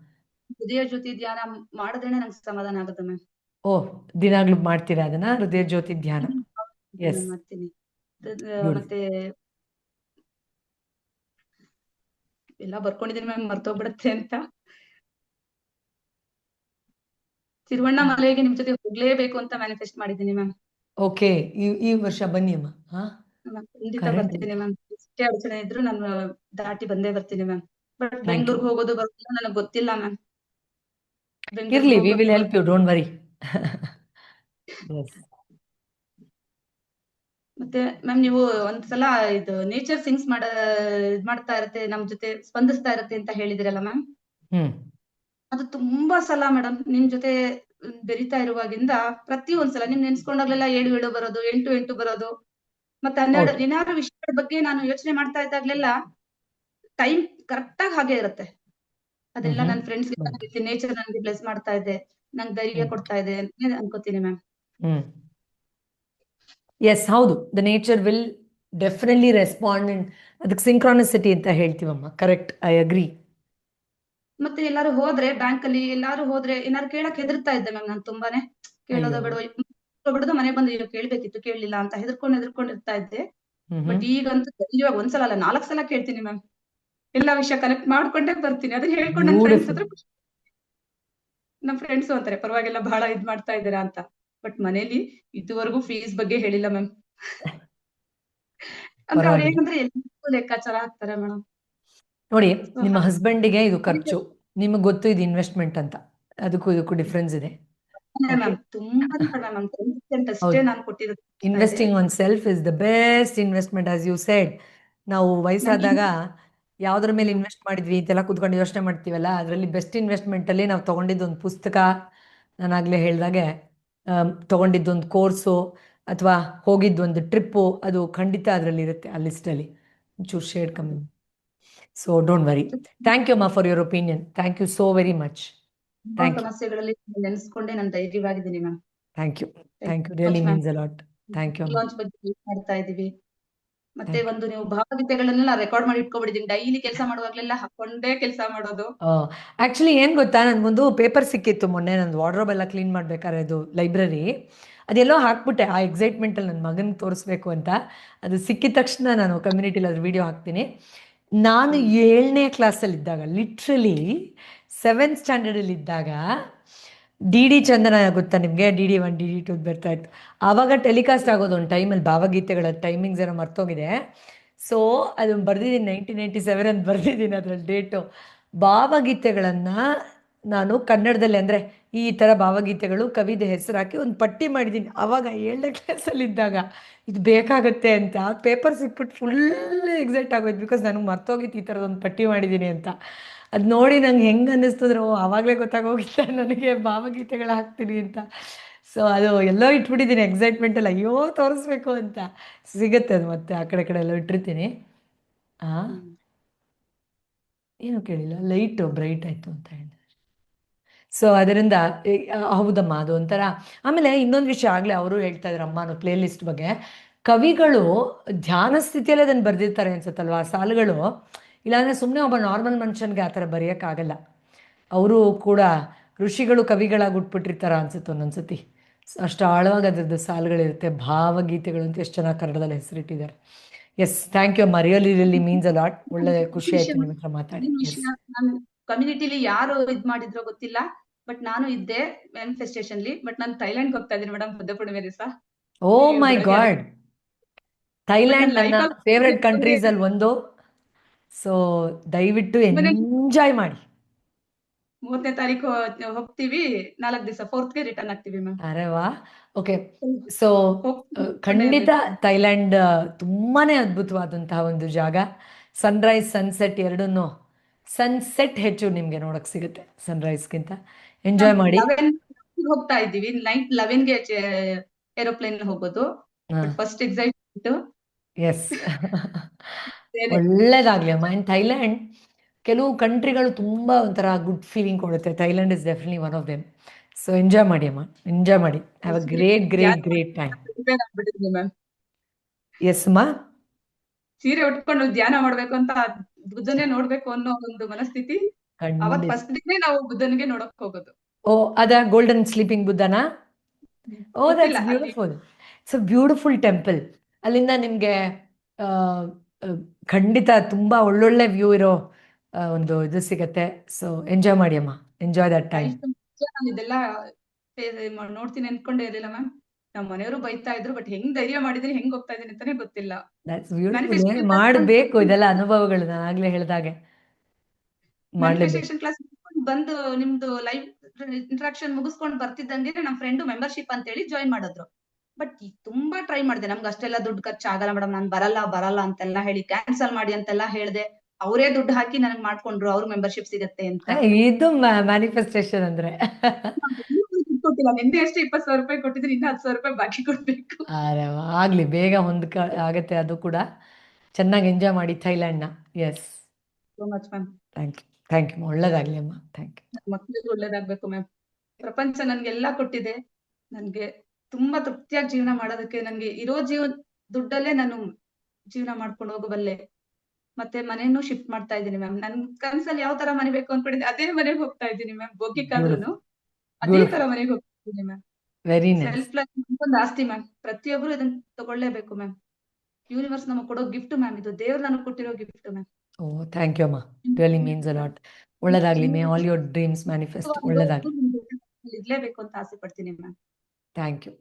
ಹೃದಯ ಜ್ಯೋತಿ ಧ್ಯಾನ ಮಾಡಿದ್ರೇನೆ ನಂಗೆ ಸಮಾಧಾನ ಆಗುತ್ತೆ ಮ್ಯಾಮ್. ಓಹ್, ದಿನಾಗ್ಲೂ ಮಾಡ್ತೀರಾ ಅದನ್ನ, ಹೃದಯ ಜ್ಯೋತಿ ಧ್ಯಾನ? ಎಸ್, ಮಾಡ್ತೀನಿ. Beautiful. ಮತ್ತೆ ಎಲ್ಲ ಬರ್ಕೊಂಡಿದ್ದೀನಿ ಮ್ಯಾಮ್, ಮರ್ತೋಗ್ಬಿಡುತ್ತೆ ಅಂತ. ತಿರುವಣ್ಣಾಮಲೆಗೆ ನಿಮ್ ಜೊತೆ ಹೋಗ್ಲೇಬೇಕು ಅಂತ ಮ್ಯಾನಿಫೆಸ್ಟ್ ಮಾಡಿದ್ದೀನಿ ಮ್ಯಾಮ್. ಓಕೆ, ಈ ವರ್ಷ ಬನ್ನಿ ಅಮ್ಮ. ಹಾ, ಖಂಡಿತ ಖಂಡಿತ. ಬರ್ತೀನಿ ಮ್ಯಾಮ್. ಎಷ್ಟೇ ಅಡಚಣೆ ಇದ್ರು ನಾನು ದಾಟಿ ಬಂದೇ ಬರ್ತೀನಿ ಮ್ಯಾಮ್. But Thank you. ಬೆಂಗಳೂರಿಗೆ ಹೋಗೋದು ಬರೋದಿಲ್ಲ ನನಗೆ ಗೊತ್ತಿಲ್ಲ ಮ್ಯಾಮ್. ಇರ್ಲಿ, we will help you, don't worry. Yes, ಮತ್ತೆ ಮ್ಯಾಮ್ ನೀವು ಒಂದ್ಸಲ ಇದು ನೇಚರ್ ಸಿಂಗ್ಸ್ ಮಾಡ್ತಾ ಇರುತ್ತೆ, ನಮ್ ಜೊತೆ ಸ್ಪಂದಿಸ್ತಾ ಇರುತ್ತೆ ಅಂತ ಹೇಳಿದಿರಲ್ಲ ಮ್ಯಾಮ್. ಅದು ತುಂಬಾ ಸಲ ಮೇಡಮ್ ನಿಮ್ ಜೊತೆ ಬೆರಿತಾ ಇರುವಾಗಿಂದ ಪ್ರತಿ ಒಂದ್ಸಲ ನಿಮ್ ನೆನ್ಸ್ಕೊಂಡಾಗ್ಲೆಲ್ಲ 7 ಬರೋದು, 8 ಬರೋದು, ಮತ್ತೆ 12 ಹೌದು. ಏನಾದ್ರು ವಿಷಯದ ಬಗ್ಗೆ ನಾನು ಯೋಚನೆ ಮಾಡ್ತಾ ಇದ್ದಾಗ್ಲೆಲ್ಲ ಟೈಮ್ ಕರೆಕ್ಟ್ ಆಗಿ ಹಾಗೆ ಇರುತ್ತೆ. ಅದೆಲ್ಲ ನನ್ನ ಫ್ರೆಂಡ್ಸ್ ನೇಚರ್ ನನಗೆ ಬ್ಲೆಸ್ ಮಾಡ್ತಾ ಇದೆ, ನಂಗೆ ಧೈರ್ಯ ಕೊಡ್ತಾ ಇದೆ ಅಂತ ಅನ್ಕೋತೀನಿ ಮ್ಯಾಮ್. ಎಸ್, ಹೌದು, the nature will definitely respond. ಅದಕ್ಕೆ ಸಿಂಕ್ರಾನಿಸಿಟಿ ಅಂತ ಹೇಳ್ತೀವಮ್ಮ. Correct, I agree. ಮತ್ತೆ ಎಲ್ಲಾರು ಹೋದ್ರೆ ಬ್ಯಾಂಕ್ ಅಲ್ಲಿ ಎಲ್ಲಾರು ಹೋದ್ರೆ ಏನಾರು ಕೇಳಕ್ ಹೆದರ್ತಾ ಇದ್ದೆ ಮ್ಯಾಮ್. ನಾನು ತುಂಬಾನೇ ಕೇಳೋದ ಬಿಡೋದು ಮನೆ ಬಂದು ಅಯ್ಯೋ ಕೇಳ್ಬೇಕಿತ್ತು ಕೇಳಲಿಲ್ಲ ಅಂತ ಹೆದರ್ಕೊಂಡು ಇರ್ತಾ ಇದ್ದೆ. ಬಟ್ ಈಗಂತೂ ಧೈರ್ಯವಾಗಿ ಒಂದ್ಸಲ ಅಲ್ಲ 4 ಸಲ ಕೇಳ್ತೀನಿ ಮ್ಯಾಮ್. ಎಲ್ಲಾ ವಿಷಯ ಕನೆಕ್ಟ್ ಮಾಡ್ಕೊಂಡೇ ಬರ್ತೀನಿ. ಅದನ್ನ ಹೇಳ್ಕೊಂಡು ನನ್ನ ಫ್ರೆಂಡ್ಸ್ ಹತ್ರ ನಮ್ ಫ್ರೆಂಡ್ಸ್ ಅಂತಾರೆ ಪರವಾಗಿಲ್ಲ ಬಹಳ ಇದ್ ಮಾಡ್ತಾ ಇದ್ದೀರಾ ಅಂತ. ಬಟ್ ಮನೇಲಿ ಇದುವರೆಗೂ ಫೀಸ್ ಬಗ್ಗೆ ಹೇಳಿಲ್ಲ ಮ್ಯಾಮ್. ಅಂದ್ರೆ ಅವ್ರು ಹೇಗಂದ್ರೆ ಎಲ್ಲದಕ್ಕೂ ಲೆಕ್ಕಾಚಾರ ಹಾಕ್ತಾರೆ ಮೇಡಮ್. ನೋಡಿ, ನಿಮ್ಮ ಹಸ್ಬೆಂಡಿಗೆ ಇದು ಖರ್ಚು, ನಿಮಗೆ ಗೊತ್ತು ಇದು ಇನ್ವೆಸ್ಟ್ಮೆಂಟ್ ಅಂತ, ಅದಕ್ಕೂ ಇದಕ್ಕೂ ಡಿಫ್ರೆನ್ಸ್ ಇದೆ. Investing on self is the best investment, as you said. ನಾವು ವಯಸ್ಸಾದಾಗ ಯಾವ್ದ್ರ ಮೇಲೆ ಇನ್ವೆಸ್ಟ್ ಮಾಡಿದ್ವಿ ಅಂತೆಲ್ಲ ಕೂತ್ಕೊಂಡು ಯೋಚನೆ ಮಾಡ್ತೀವಲ್ಲ, ಅದರಲ್ಲಿ ಬೆಸ್ಟ್ ಇನ್ವೆಸ್ಟ್ಮೆಂಟಲ್ಲಿ ನಾವು ತೊಗೊಂಡಿದ್ದು ಒಂದು ಪುಸ್ತಕ, ನಾನಾಗಲೇ ಹೇಳಿದಾಗೆ ತೊಗೊಂಡಿದ್ದೊಂದು ಕೋರ್ಸು ಅಥವಾ ಹೋಗಿದ್ದೊಂದು ಟ್ರಿಪ್ಪು, ಅದು ಖಂಡಿತ ಅದರಲ್ಲಿ ಇರುತ್ತೆ ಆ ಲಿಸ್ಟಲ್ಲಿ. ಚೂರು ಶೇಡ್ ಕಮ್ಮಿ. So don't worry. Thank you ಅಮ್ಮ for your opinion. Thank you so very much. ಸಮಸ್ಯೆಗಳಲ್ಲಿ ನೆನೆಸ್ಕೊಂಡೆ ನಾನು ಧೈರ್ಯವಾಗಿದ್ದೀನಿ ma'am. Thank you, really means a lot. Thank you. Launch ಬಗ್ಗೆ ಮಾಡ್ತಾ ಇದೀವಿ. ಮತ್ತೆ ಒಂದು ನೀವು ಭಾವಗೀತೆಗಳನ್ನೆಲ್ಲ ರೆಕಾರ್ಡ್ ಮಾಡಿ ಇಟ್ಕೊಬಿಟ್ಟಿದ್ದೀನಿ. ಡೈಲಿ ಕೆಲಸ ಮಾಡುವಾಗ್ಲೆಲ್ಲ ಹಾಕೊಂಡೇ ಕೆಲಸ ಮಾಡೋದು. ಆಕ್ಚುಲಿ ಏನ್ ಗೊತ್ತಾ, ನನ್ಗೊಂದು ಪೇಪರ್ ಸಿಕ್ಕಿತ್ತು ಮೊನ್ನೆ, ನಂದು ವಾರ್ಡ್ರೋಬ್ ಎಲ್ಲ ಕ್ಲೀನ್ ಮಾಡ್ಬೇಕಾದ್ರೆ, ಅದು ಲೈಬ್ರರಿ ಅದೆಲ್ಲೋ ಹಾಕ್ಬಿಟ್ಟೆ ಆ ಎಕ್ಸೈಟ್ಮೆಂಟಲ್ಲಿ ನನ್ನ ಮಗನಿಗೆ ತೋರಿಸ್ಬೇಕು ಅಂತ. ಅದು ಸಿಕ್ಕಿದ ತಕ್ಷಣ ನಾನು ಕಮ್ಯುನಿಟಿಲಿ ಅದ್ರ ವಿಡಿಯೋ ಹಾಕ್ತೀನಿ. ನಾನು 7ನೇ ಕ್ಲಾಸಲ್ಲಿದ್ದಾಗ, ಲಿಟ್ರಲಿ 7th ಸ್ಟ್ಯಾಂಡರ್ಡಲ್ಲಿ ಇದ್ದಾಗ, ಡಿ ಡಿ ಚಂದನ ಗೊತ್ತಾ ನಿಮಗೆ? DD1 DD2 ಬರ್ತಾ ಇತ್ತು. ಆವಾಗ ಟೆಲಿಕಾಸ್ಟ್ ಆಗೋದು ಒಂದು ಟೈಮಲ್ಲಿ ಭಾವಗೀತೆಗಳ ಟೈಮಿಂಗ್ಸ್ ಏನೋ ಮರ್ತೋಗಿದೆ. ಸೊ ಅದು ಬರೆದಿದ್ದೀನಿ 1997 ಅಂತ ಬರೆದಿದ್ದೀನಿ ಅದರಲ್ಲಿ ಡೇಟು. ಭಾವಗೀತೆಗಳನ್ನು ನಾನು ಕನ್ನಡದಲ್ಲಿ, ಅಂದರೆ ಈ ಥರ ಭಾವಗೀತೆಗಳು ಕವಿದ ಹೆಸರು ಹಾಕಿ ಒಂದು ಪಟ್ಟಿ ಮಾಡಿದ್ದೀನಿ. ಆವಾಗ 7ನೇ ಕ್ಲಾಸಲ್ಲಿದ್ದಾಗ ಇದು ಬೇಕಾಗುತ್ತೆ ಅಂತ ಆ ಪೇಪರ್ ಸಿಕ್ಬಿಟ್ಟು ಫುಲ್ ಎಕ್ಸೈಟ್ ಆಗೋಯ್ತು, ಬಿಕಾಸ್ ನನಗೆ ಮರ್ತೋಗಿತ್ತು ಈ ಥರದೊಂದು ಪಟ್ಟಿ ಮಾಡಿದ್ದೀನಿ ಅಂತ. ಅದು ನೋಡಿ ನಂಗೆ ಹೆಂಗೆ ಅನ್ನಿಸ್ತಂದ್ರೆ, ಆವಾಗಲೇ ಗೊತ್ತಾಗೋಗಿತ್ತ ನನಗೆ ಭಾವಗೀತೆಗಳು ಹಾಕ್ತೀನಿ ಅಂತ. ಸೊ ಅದು ಎಲ್ಲೋ ಇಟ್ಬಿಟ್ಟಿದ್ದೀನಿ ಎಕ್ಸೈಟ್ಮೆಂಟಲ್ಲಿ, ಅಯ್ಯೋ ತೋರಿಸ್ಬೇಕು ಅಂತ. ಸಿಗುತ್ತೆ ಅದು ಮತ್ತೆ ಆ ಕಡೆ ಎಲ್ಲ ಇಟ್ಟಿರ್ತೀನಿ. ಏನು ಕೇಳಿಲ್ಲ, ಲೈಟು ಬ್ರೈಟ್ ಆಯಿತು ಅಂತ ಹೇಳಿದೆ. ಸೊ ಅದರಿಂದ ಹೌದಮ್ಮ, ಅದು ಒಂಥರ. ಆಮೇಲೆ ಇನ್ನೊಂದು ವಿಷಯ, ಆಗಲೇ ಅವರು ಹೇಳ್ತಾ ಇದ್ರು ಅಮ್ಮನು ಪ್ಲೇ ಲಿಸ್ಟ್ ಬಗ್ಗೆ. ಕವಿಗಳು ಧ್ಯಾನ ಸ್ಥಿತಿಯಲ್ಲೇ ಅದನ್ನು ಬರೆದಿರ್ತಾರೆ ಅನ್ಸುತ್ತಲ್ವ ಆ ಸಾಲುಗಳು. ಇಲ್ಲಾಂದರೆ ಸುಮ್ಮನೆ ಒಬ್ಬ ನಾರ್ಮಲ್ ಮನುಷ್ಯನಿಗೆ ಆ ಥರ ಬರೆಯೋಕ್ಕಾಗಲ್ಲ. ಅವರು ಕೂಡ ಋಷಿಗಳು ಕವಿಗಳಾಗಿ ಉಟ್ಬಿಟ್ಟಿರ್ತಾರ ಅನ್ಸುತ್ತೆ ಒಂದೊಂದ್ಸತಿ. ಅಷ್ಟು ಆಳವಾಗಿ ಅದ್ರದ್ದು ಸಾಲುಗಳಿರುತ್ತೆ. ಭಾವಗೀತೆಗಳು ಅಂತ ಎಷ್ಟು ಚೆನ್ನಾಗಿ ಕನ್ನಡದಲ್ಲಿ ಹೆಸರಿಟ್ಟಿದ್ದಾರೆ. ಎಸ್, ಥ್ಯಾಂಕ್ ಯು ಅಮ್ಮ, ರಿಯಲಿ ಮೀನ್ಸ್ ಅ ಲಾಟ್. ಒಳ್ಳೆ ಖುಷಿ ಆಯ್ತು ನಿಮ್ಮ ಹತ್ರ ಮಾತಾಡಿ. ಕಮ್ಯುನಿಟಿಲಿ ಯಾರು ಇದ್ ಮಾಡಿದ್ರೋ ಗೊತ್ತಿಲ್ಲ, ಬಟ್ ನಾನು ಇದ್ದೆ ಮ್ಯಾನಿಫೆಸ್ಟೇಷನ್ಲಿ. ಬಟ್ ನಾನು ಥೈಲ್ಯಾಂಡ್ ಹೋಗ್ತಾ ಇದ್ದೀನಿ ಮೇಡಮ್ ಬುದ್ಧ ಪೂರ್ಣಿಮೆ ದಿವಸ. ಓ ಮೈ ಗಾಡ್, ಥೈಲ್ಯಾಂಡ್ ನನ್ನ ಫೇವ್ರೆಟ್ ಕಂಟ್ರೀಸ್ ಅಲ್ಲಿ ಒಂದು. ಸೊ ದಯವಿಟ್ಟು ಎಂಜಾಯ್ ಮಾಡಿ. 30ನೇ ತಾರೀಕು ಹೋಗ್ತೀವಿ, 4 ದಿವಸ 4th ರಿಟರ್ನ್ ಆಗ್ತೀವಿ ಮ್ಯಾಮ್. ಅರೆ ವಾ. ಓಕೆ. ಸೊ ಹೋಗ್ಕೊಂಡೇ ಖಂಡಿತ ಇರ್ಬೇಕು. ಥೈಲ್ಯಾಂಡ್ ತುಂಬಾನೇ ಅದ್ಭುತವಾದಂತಹ ಒಂದು ಜಾಗ. ಸನ್ರೈಸ್ ಸನ್ಸೆಟ್ ಎರಡನ್ನೂ, ಸನ್ಸೆಟ್ ಹೆಚ್ಚು ನಿಮಗೆ ನೋಡಕ್ ಸಿಗುತ್ತೆ ಸನ್ರೈಸ್ಗಿಂತ. ಎಂಜಾಯ್ ಮಾಡಿ. 11 ಹೋಗ್ತಾ ಇದ್ದೀವಿ, ನೈಟ್ 11ಗೆ ಏರೋಪ್ಲೇನ್ ಹೋಗೋದು. ಹಾ, ಬಟ್ ಫಸ್ಟ್ ಎಕ್ಸೈಟ್ಮೆಂಟ್ ಎಸ್. ಒಳ್ಳೇದಾಗ್ಲಿ ಅಮ್ಮ. ಇನ್ ಥೈಲ್ಯಾಂಡ್ ಕೆಲವು ಕಂಟ್ರಿಗಳು ತುಂಬಾ ಒಂಥರ ಗುಡ್ ಫೀಲಿಂಗ್ ಕೊಡುತ್ತೆ. Thailand is definitely one of them. So enjoy ಮಾಡಿ ಅಮ್ಮ, ಎಂಜಾಯ್ ಮಾಡಿ. Have a great great great time. Ma'am. Yes ಅಮ್ಮ. ಸೀರೆ ಉಟ್ಕೊಂಡು ಧ್ಯಾನ ಮಾಡ್ಬೇಕು ಅಂತ ಬುದ್ಧನೇ ನೋಡ್ಬೇಕು ಅನ್ನೋ ಒಂದು ಮನಸ್ಥಿತಿ. ಅವತ್ ಖಂಡಿತ. ಫಸ್ಟ್ ಡೇನೆ ನಾವು ಬುದ್ಧನಿಗೆ ನೋಡಕ್ ಹೋಗೋದು. ಓ, ಅದ ಗೋಲ್ಡನ್ ಸ್ಲೀಪಿಂಗ್ ಬುದ್ಧನಾ? ಓ, ಗೊತ್ತಿಲ್ಲ ದಟ್ಸ್ ಅಲ್ಲಿ. Beautiful. It's a beautiful temple. ಅಲ್ಲಿಂದ ನಿಮಗೆ ಖಂಡಿತ ತುಂಬ ಒಳ್ಳೊಳ್ಳೆ ವ್ಯೂ ಇರೋ ಒಂದು ಇದು ಸಿಗತ್ತೆ. ಸೊ ಎಂಜಾಯ್ ಮಾಡಿ ಅಮ್ಮ, ಎಂಜಾಯ್ ದಟ್ ಟೈಮ್. ನಾನು ಇದೆಲ್ಲ ನೋಡ್ತೀನಿ ಅನ್ಕೊಂಡೇ ಇರಲಿಲ್ಲ ಮ್ಯಾಮ್. ನಮ್ಮ ಮನೆಯವರು ಬೈತಾ ಇದ್ರು, ಬಟ್ ಹೆಂಗ್ ಧೈರ್ಯ ಮಾಡಿದೀನಿ, ಹೆಂಗ್ ಹೋಗ್ತಾ ಇದೀನಿ ಅಂತಾನೆ ಗೊತ್ತಿಲ್ಲ. That's beautiful. Manifestation ಮಾಡಬೇಕು ಇದೆಲ್ಲ ಅನುಭವಗಳು. ನಾನು ಆಗ್ಲೇ ಹೇಳಿದಾಗೆ ಮಾಡ್ಲೇಬೇಕು. ಮ್ಯಾನಿಫೆಸ್ಟೇಷನ್ ಕ್ಲಾಸ್ ಬಂದು ನಿಮ್ದು ಲೈವ್ ಇಂಟ್ರಾಕ್ಷನ್ ಮುಗಿಸ್ಕೊಂಡು ಬರ್ತಿದ್ದಂಗೆ ನಮ್ಮ ಫ್ರೆಂಡ್ ಮೆಂಬರ್ಶಿಪ್ ಅಂತ ಹೇಳಿ ಜಾಯಿನ್ ಮಾಡಿದ್ರು. ಬಟ್ ತುಂಬಾ ಟ್ರೈ ಮಾಡಿದೆ, ನಮ್ಗೆ ಅಷ್ಟೆಲ್ಲ ದುಡ್ಡು ಖರ್ಚು ಆಗಲ್ಲ ಮೇಡಮ್, ನಾನು ಬರಲ್ಲ ಅಂತೆಲ್ಲ ಹೇಳಿ ಕ್ಯಾನ್ಸಲ್ ಮಾಡಿ ಅಂತೆಲ್ಲ ಹೇಳ್ದೆ. ಅವರೇ ದುಡ್ಡು ಹಾಕಿ ನನಗ್ ಮಾಡ್ಕೊಂಡ್ರು, ಅವ್ರ ಮೆಂಬರ್ಶಿಪ್ ಸಿಗತ್ತೆ ಅಂತ. ಇದು ಮ್ಯಾನಿಫೆಸ್ಟೇಷನ್ ಅಂದ್ರೆ. ದುಡ್ಡು ಕೊಟ್ಟಿಲ್ಲ, ನಿನ್ನೆ ಅಷ್ಟೇ 20,000 ರೂಪಾಯಿ ಕೊಟ್ಟಿದ್ರೆ ಇನ್ನ 10,000 ರೂಪಾಯಿ ಬಾಕಿ ಕೊಡ್ಬೇಕು. ಅರೆ ವಾ, ಆಗ್ಲಿ, ಬೇಗ ಹೊಂದ್ಕ ಆಗತ್ತೆ ಅದು ಕೂಡ. ಚೆನ್ನಾಗಿ ಎಂಜಾಯ್ ಮಾಡಿ ಥೈಲ್ಯಾಂಡ್ನ. Yes, so much ma'am. Thank you. ಒಳ್ಳೇದಾಗ್ಲಿ ಅಮ್ಮ. Thank you. ನನ್ನ ಮಕ್ಳಿಗೆ ಒಳ್ಳೇದಾಗ್ಬೇಕು ಮ್ಯಾಮ್. ಪ್ರಪಂಚ ನನ್ಗೆಲ್ಲ ಕೊಟ್ಟಿದೆ, ನನ್ಗೆ ತುಂಬಾ ತೃಪ್ತಿಯಾಗಿ ಜೀವನ ಮಾಡೋದಕ್ಕೆ ನನ್ಗೆ ಇರೋ ದುಡ್ಡಲ್ಲೇ ನಾನು ಜೀವನ ಮಾಡ್ಕೊಂಡು ಹೋಗಬಲ್ಲೆ. ಮತ್ತೆ ಮನೆಯನ್ನು ಶಿಫ್ಟ್ ಮಾಡ್ತಾ ಇದ್ದೀನಿ ಮ್ಯಾಮ್. ನನ್ ಕನ್ಸಲ್ಲಿ ಯಾವ ತರ ಮನೆ ಬೇಕು ಅನ್ಕೊಂಡಿದ್ದೆ ಅದೇ ಮನೆಗೆ ಹೋಗ್ತಾ ಇದ್ದೀನಿ ಮ್ಯಾಮ್. ಬೋಗಿಕ್ಕಾದ್ರೂ ಅದೇ ತರ ಮನೆಗೆ ಹೋಗ್ತಾ ಇದ್ದೀನಿ ma'am. Very nice. Self life ಒಂದು ಆಸ್ತಿ ಮ್ಯಾಮ್. ಪ್ರತಿಯೊಬ್ರು ಇದನ್ನ ತಗೊಳ್ಳೇಬೇಕು ಮ್ಯಾಮ್. ಯೂನಿವರ್ಸ್ ನಮಗೆ ಕೊಡೋ ಗಿಫ್ಟ್ ಮ್ಯಾಮ್, ಇದು ದೇವ್ರು ನನಗೆ ಕೊಟ್ಟಿರೋ gift ma'am. Oh, thank you ಅಮ್ಮ. Really means a lot. ಒಳ್ಳೇದಾಗ್ಲಿ. May all your dreams manifest. ಒಳ್ಳೇದಾಗ್ಲಿ. ಇರ್ಲೇಬೇಕು ಅಂತ ಆಸೆ ಪಡ್ತೀನಿ ಮ್ಯಾಮ್. Thank you.